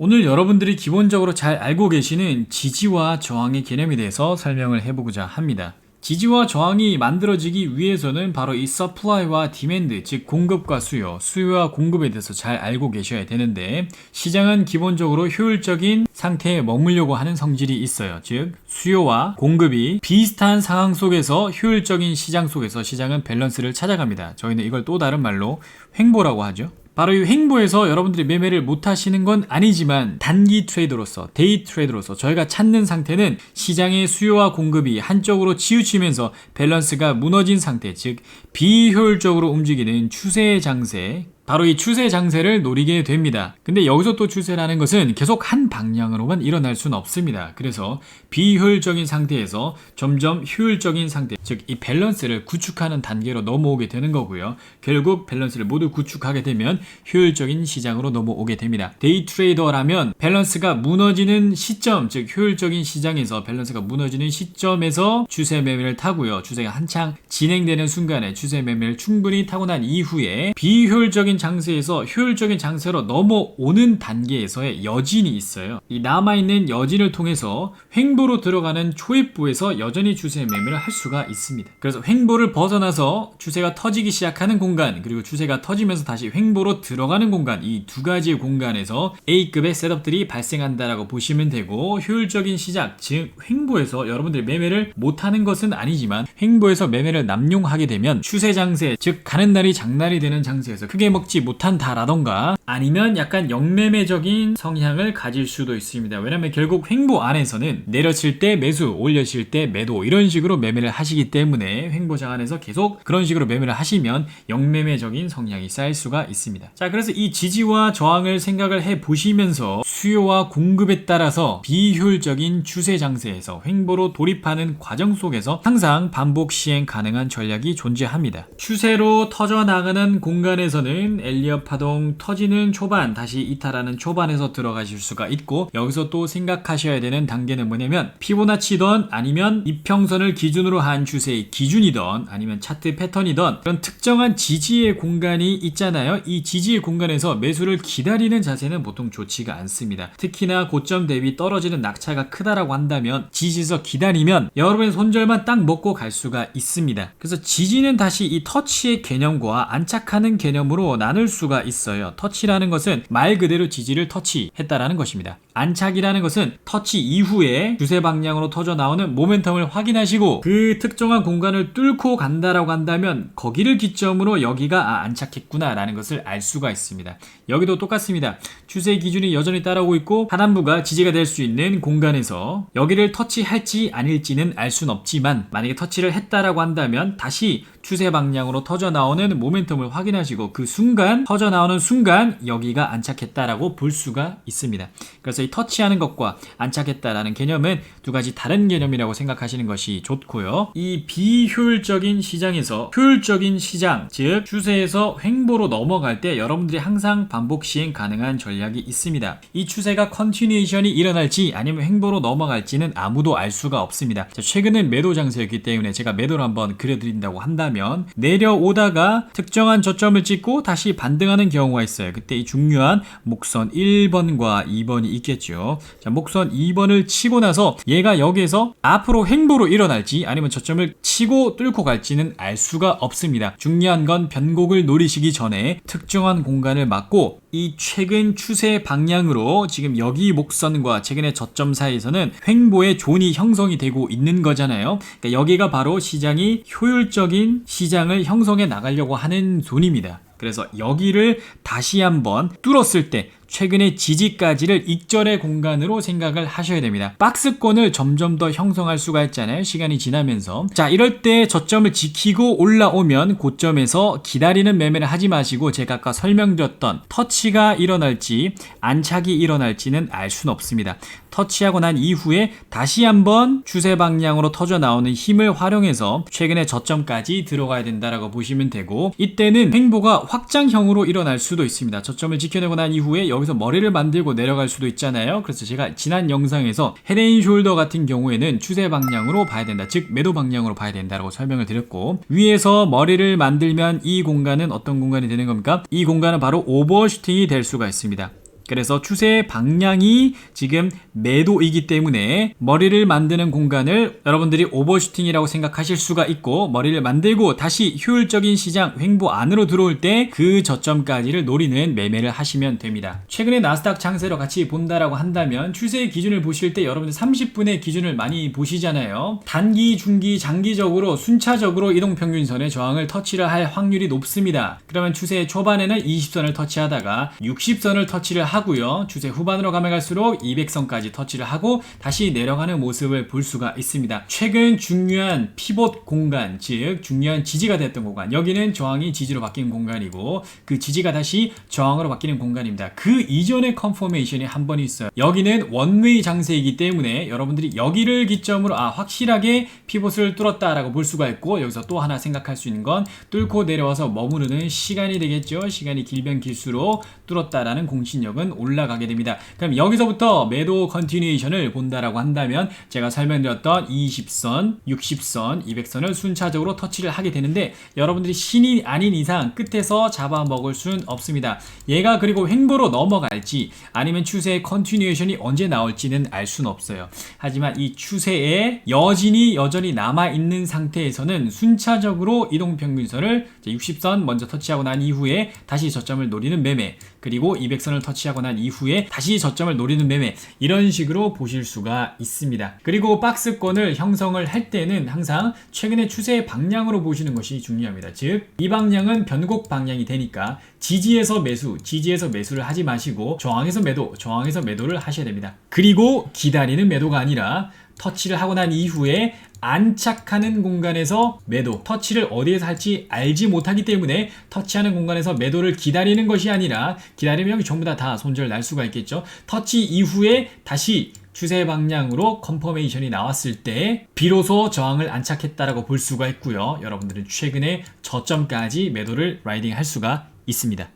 오늘 여러분들이 기본적으로 잘 알고 계시는 지지와 저항의 개념에 대해서 설명을 해보고자 합니다. 지지와 저항이 만들어지기 위해서는 바로 이 supply와 demand, 즉 공급과 수요와 공급에 대해서 잘 알고 계셔야 되는데, 시장은 기본적으로 효율적인 상태에 머물려고 하는 성질이 있어요. 즉 수요와 공급이 비슷한 상황 속에서 효율적인 시장 속에서 시장은 밸런스를 찾아갑니다. 저희는 이걸 또 다른 말로 횡보라고 하죠. 바로 이 횡보에서 여러분들이 매매를 못 하시는 건 아니지만, 단기 트레이더로서, 데이 트레이더로서 저희가 찾는 상태는 시장의 수요와 공급이 한쪽으로 치우치면서 밸런스가 무너진 상태, 즉 비효율적으로 움직이는 추세 장세, 바로 이 추세 장세를 노리게 됩니다. 근데 여기서 또 추세라는 것은 계속 한 방향으로만 일어날 수는 없습니다. 그래서 비효율적인 상태에서 점점 효율적인 상태, 즉 이 밸런스를 구축하는 단계로 넘어오게 되는 거고요. 결국 밸런스를 모두 구축하게 되면 효율적인 시장으로 넘어오게 됩니다. 데이 트레이더라면 밸런스가 무너지는 시점, 즉 효율적인 시장에서 밸런스가 무너지는 시점에서 추세 매매를 타고요. 추세가 한창 진행되는 순간에 추세 매매를 충분히 타고 난 이후에 비효율적인 장세에서 효율적인 장세로 넘어오는 단계에서의 여진이 있어요. 이 남아있는 여진을 통해서 횡보로 들어가는 초입부에서 여전히 추세 매매를 할 수가 있습니다. 그래서 횡보를 벗어나서 추세가 터지기 시작하는 공간, 그리고 추세가 터지면서 다시 횡보로 들어가는 공간, 이 두 가지의 공간에서 A급의 셋업들이 발생한다라고 보시면 되고, 효율적인 시작, 즉 횡보에서 여러분들이 매매를 못하는 것은 아니지만 횡보에서 매매를 남용하게 되면 추세 장세, 즉 가는 날이 장날이 되는 장세에서 크게 먹지 못한다라던가, 아니면 약간 역매매적인 성향을 가질 수도 있습니다. 왜냐면 결국 횡보 안에서는 내려칠 때 매수, 올려칠 때 매도, 이런 식으로 매매를 하시기 때문에 횡보장 안에서 계속 그런 식으로 매매를 하시면 역매매적인 성향이 쌓일 수가 있습니다. 자, 그래서 이 지지와 저항을 생각을 해 보시면서 수요와 공급에 따라서 비효율적인 추세 장세에서 횡보로 돌입하는 과정 속에서 항상 반복 시행 가능한 전략이 존재합니다. 추세로 터져나가는 공간에서는 엘리엇 파동 터지는 초반, 다시 이탈하는 초반에서 들어가실 수가 있고, 여기서 또 생각하셔야 되는 단계는 뭐냐면, 피보나치던 아니면 이평선을 기준으로 한 추세의 기준이던 아니면 차트 패턴이던 그런 특정한 지지의 공간이 있잖아요. 이 지지의 공간에서 매수를 기다리는 자세는 보통 좋지가 않습니다. 특히나 고점 대비 떨어지는 낙차가 크다라고 한다면 지지에서 기다리면 여러분의 손절만 딱 먹고 갈 수가 있습니다. 그래서 지지는 다시 이 터치의 개념과 안착하는 개념으로 나눌 수가 있어요. 터치라는 것은 말 그대로 지지를 터치했다라는 것입니다. 안착이라는 것은 터치 이후에 추세 방향으로 터져 나오는 모멘텀을 확인하시고 그 특정한 공간을 뚫고 간다라고 한다면 거기를 기점으로 여기가 안착했구나 라는 것을 알 수가 있습니다. 여기도 똑같습니다. 추세 기준이 여전히 따라오고 있고 하단부가 지지가 될 수 있는 공간에서 여기를 터치할지 아닐지는 알 수는 없지만, 만약에 터치를 했다라고 한다면 다시 추세 방향으로 터져 나오는 모멘텀을 확인하시고 그 순간, 터져 나오는 순간 여기가 안착했다라고 볼 수가 있습니다. 그래서 이 터치하는 것과 안착했다라는 개념은 두 가지 다른 개념이라고 생각하시는 것이 좋고요. 이 비효율적인 시장에서 효율적인 시장, 즉 추세에서 횡보로 넘어갈 때 여러분들이 항상 반복 시행 가능한 전략이 있습니다. 이 추세가 컨티뉴에이션이 일어날지 아니면 횡보로 넘어갈지는 아무도 알 수가 없습니다. 최근은 매도 장세였기 때문에 제가 매도를 한번 그려드린다고 한다면, 내려오다가 특정한 저점을 찍고 다시 반등하는 경우가 있어요. 그때 이 중요한 목선 1번과 2번이 있겠죠. 자, 목선 2번을 치고 나서 얘가 여기에서 앞으로 횡보로 일어날지 아니면 저점을 치고 뚫고 갈지는 알 수가 없습니다. 중요한 건 변곡을 노리시기 전에 특정한 공간을 맞고 이 최근 추세 방향으로 지금 여기 목선과 최근의 저점 사이에서는 횡보의 존이 형성이 되고 있는 거잖아요. 그러니까 여기가 바로 시장이 효율적인 시장을 형성해 나가려고 하는 존입니다. 그래서 여기를 다시 한번 뚫었을 때 최근의 지지까지를 익절의 공간으로 생각을 하셔야 됩니다. 박스권을 점점 더 형성할 수가 있잖아요, 시간이 지나면서. 자, 이럴 때 저점을 지키고 올라오면 고점에서 기다리는 매매를 하지 마시고, 제가 아까 설명드렸던 터치가 일어날지 안착이 일어날지는 알 수는 없습니다. 터치하고 난 이후에 다시 한번 추세 방향으로 터져 나오는 힘을 활용해서 최근의 저점까지 들어가야 된다라고 보시면 되고, 이때는 횡보가 확장형으로 일어날 수도 있습니다. 저점을 지켜내고 난 이후에 여기서 머리를 만들고 내려갈 수도 있잖아요. 그래서 제가 지난 영상에서 헤드앤숄더 같은 경우에는 추세 방향으로 봐야 된다, 즉 매도 방향으로 봐야 된다라고 설명을 드렸고, 위에서 머리를 만들면 이 공간은 어떤 공간이 되는 겁니까? 이 공간은 바로 오버슈팅이 될 수가 있습니다. 그래서 추세의 방향이 지금 매도이기 때문에 머리를 만드는 공간을 여러분들이 오버슈팅이라고 생각하실 수가 있고, 머리를 만들고 다시 효율적인 시장 횡보 안으로 들어올 때 그 저점까지를 노리는 매매를 하시면 됩니다. 최근에 나스닥 장세로 같이 본다라고 한다면 추세의 기준을 보실 때 여러분들 30분의 기준을 많이 보시잖아요. 단기, 중기, 장기적으로 순차적으로 이동평균선의 저항을 터치를 할 확률이 높습니다. 그러면 추세 초반에는 20선을 터치하다가 60선을 터치를 하고요. 추세 후반으로 가면 갈수록 200선까지 터치를 하고 다시 내려가는 모습을 볼 수가 있습니다. 최근 중요한 피봇 공간, 즉 중요한 지지가 됐던 공간, 여기는 저항이 지지로 바뀌는 공간이고 그 지지가 다시 저항으로 바뀌는 공간입니다. 그 이전의 컨포메이션이 한 번 있어요. 여기는 원웨이 장세이기 때문에 여러분들이 여기를 기점으로 확실하게 피봇을 뚫었다라고 볼 수가 있고, 여기서 또 하나 생각할 수 있는 건 뚫고 내려와서 머무르는 시간이 되겠죠. 시간이 길면 길수록 뚫었다라는 공신력은 올라가게 됩니다. 그럼 여기서부터 매도 컨티뉴에이션을 본다라고 한다면 제가 설명드렸던 20선, 60선, 200선을 순차적으로 터치를 하게 되는데, 여러분들이 신이 아닌 이상 끝에서 잡아먹을 순 없습니다. 얘가 그리고 횡보로 넘어갈지 아니면 추세의 컨티뉴에이션이 언제 나올지는 알 수는 없어요. 하지만 이 추세의 여진이 여전히 남아있는 상태에서는 순차적으로 이동평균선을 60선 먼저 터치하고 난 이후에 다시 저점을 노리는 매매, 그리고 200선을 터치하고 난 이후에 다시 저점을 노리는 매매, 이런 식으로 보실 수가 있습니다. 그리고 박스권을 형성을 할 때는 항상 최근의 추세의 방향으로 보시는 것이 중요합니다. 즉 이 방향은 변곡 방향이 되니까 지지에서 매수, 지지에서 매수를 하지 마시고 저항에서 매도, 저항에서 매도를 하셔야 됩니다. 그리고 기다리는 매도가 아니라 터치를 하고 난 이후에 안착하는 공간에서 매도, 터치를 어디에서 할지 알지 못하기 때문에 터치하는 공간에서 매도를 기다리는 것이 아니라, 기다리면 전부 다 손절 날 수가 있겠죠. 터치 이후에 다시 추세 방향으로 컨퍼메이션이 나왔을 때 비로소 저항을 안착했다라고 볼 수가 있고요. 여러분들은 최근에 저점까지 매도를 라이딩 할 수가 있습니다.